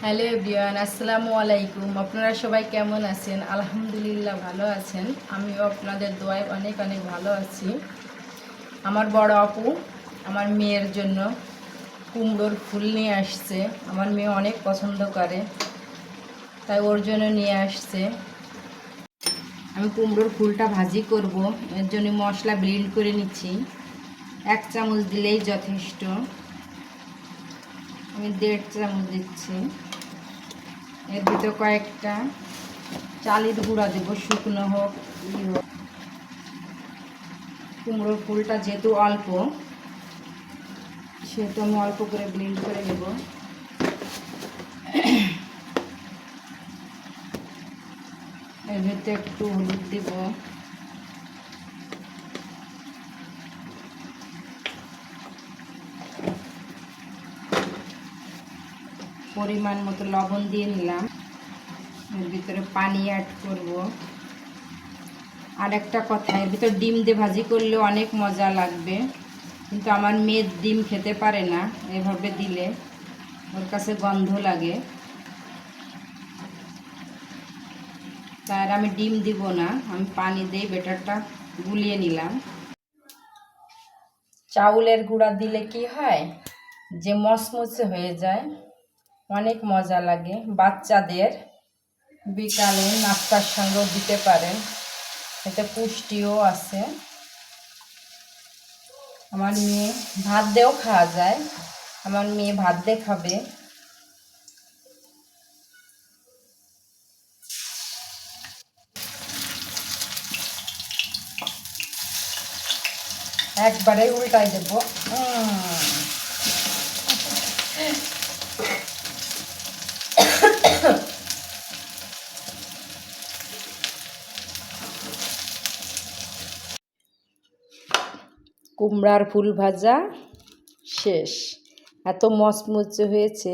Hello everyone, আসসালামু আলাইকুম। আপনারা সবাই কেমন আছেন? আলহামদুলিল্লাহ ভালো আছেন। আমিও আপনাদের দোয়ায় অনেক অনেক ভালো আছি। আমার বড় আপু আমার মেয়ের জন্য কুমড়োর ফুল নিয়ে আসছে। আমার মেয়ে অনেক পছন্দ করে, তাই ওর জন্য নিয়ে আসছে। আমি কুমড়োর ফুলটা ভাজি করব, এর জন্য মশলা ব্লেন্ড করে নিচ্ছি। 1 চামচ দিলেই যথেষ্ট। আমি 1.5 চামচ দিচ্ছি। এর ভিতরে কয়েকটা চালের গুঁড়া দেব, শুকনো হোক হোক। কুমড়োর ফুলটা যেহেতু অল্প, সেহেতু আমি অল্প করে ব্লেন্ড করে নেব। এর ভিতরে একটু হলুদ দেব, পরিমাণ মতো লবণ দিয়ে নিলাম। এর ভিতরে পানি অ্যাড করব। আর একটা কথা, এর ভিতরে ডিম দিয়ে ভাজি করলে অনেক মজা লাগবে, কিন্তু আমার মেয়ে ডিম খেতে পারে না। এভাবে দিলে ওর কাছে গন্ধ লাগে, তাই আমি ডিম দিব না। আমি পানি দিয়ে ব্যাটারটা গুলিয়ে নিলাম। চাউলের গুঁড়া দিলে কি হয়, যে মচমচে হয়ে যায়, অনেক মজা লাগে। বাচ্চাদের বিকালে নাস্তার সঙ্গেও দিতে পারেন, এতে পুষ্টিও আছে। আমার মেয়ে ভাত দিয়েও খাওয়া যায়, আমার মেয়ে ভাত দিয়ে খাবে। একবারে উল্টাই দেব। কুমড়ার ফুল ভাজা শেষ। এত মচমচে হয়েছে।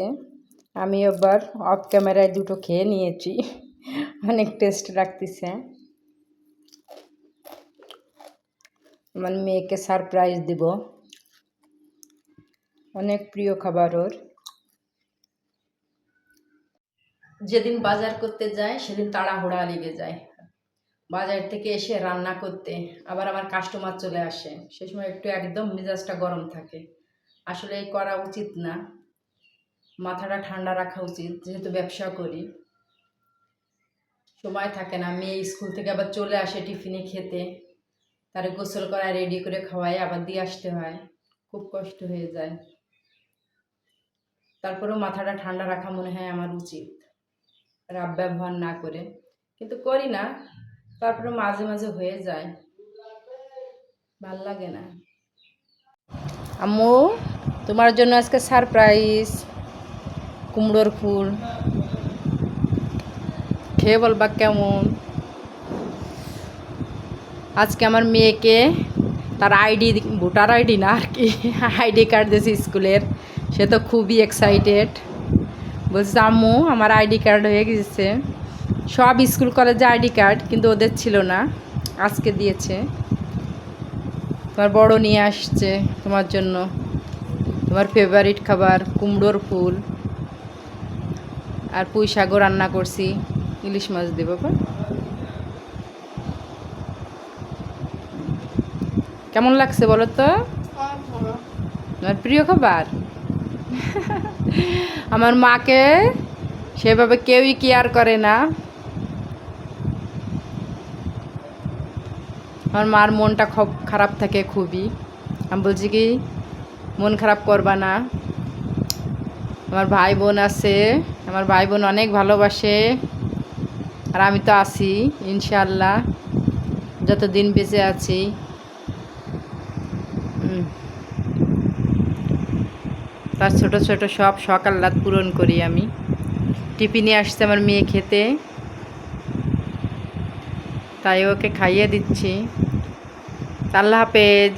আমি এবার অফ ক্যামেরায় দুটো খেয়ে নিয়েছি, অনেক টেস্ট লাগতেছে। আমার মেয়েকে সারপ্রাইজ দিব, অনেক প্রিয় খাবার ওর। যেদিন বাজার করতে যায় সেদিন তাড়াহুড়া লেগে যায়, বাজার থেকে এসে রান্না করতে। আবার আমার কাস্টমার চলে আসে, সে সময় একটু একদম মেজাজটা গরম থাকে। আসলে এই করা উচিত না, মাথাটা ঠান্ডা রাখা উচিত। যেহেতু ব্যবসা করি, সময় থাকে না। মেয়ে স্কুল থেকে আবার চলে আসে টিফিনে খেতে, তারে গোসল করা রেডি করে খাওয়াই আবার দিয়ে আসতে হয়, খুব কষ্ট হয়ে যায়। তারপরেও মাথাটা ঠান্ডা রাখা মনে হয় আমার উচিত, রাব ব্যবহার না করে। কিন্তু করি না, তারপরে মাঝে মাঝে হয়ে যায়, ভাল লাগে না। আম্মু, তোমার জন্য আজকে সারপ্রাইজ কুমড়োর ফুল, খেয়ে বলবা কেমন। আজকে আমার মেয়েকে তার আইডি, ভোটার আইডি না আর কি, আইডি কার্ড দিয়েছি স্কুলের। সে তো খুবই এক্সাইটেড, বলছে আম্মু আমার আইডি কার্ড হয়ে গেছে। সব স্কুল কলেজে আইডি কার্ড, কিন্তু ওদের ছিল না, আজকে দিয়েছে। তোমার বড় নিয়ে আসছে তোমার জন্য তোমার ফেভারিট খাবার কুমড়োর ফুল, আর পুঁই শাকও রান্না করছি, ইলিশ মাছ দেবো। বাবা কেমন লাগছে বলো তো? আমার প্রিয় খাবার। আমার মাকে সেভাবে কেউই কেয়ার করে না। আমার মার মনটা খুব খারাপ থাকে, খুবই। আমি বলছি কি, মন খারাপ করবা না। আমার ভাই বোন আছে, আমার ভাই বোন অনেক ভালোবাসে, আর আমি তো আছি ইনশাআল্লাহ, যতদিন বেঁচে আছি। তার ছোট ছোট সব শখ আহ্লাদ পূরণ করি আমি। টিফিনে আসছে আমার মেয়ে খেতে, তাই ওকে খাইয়ে দিচ্ছি। আল্লাহ হাফেজ।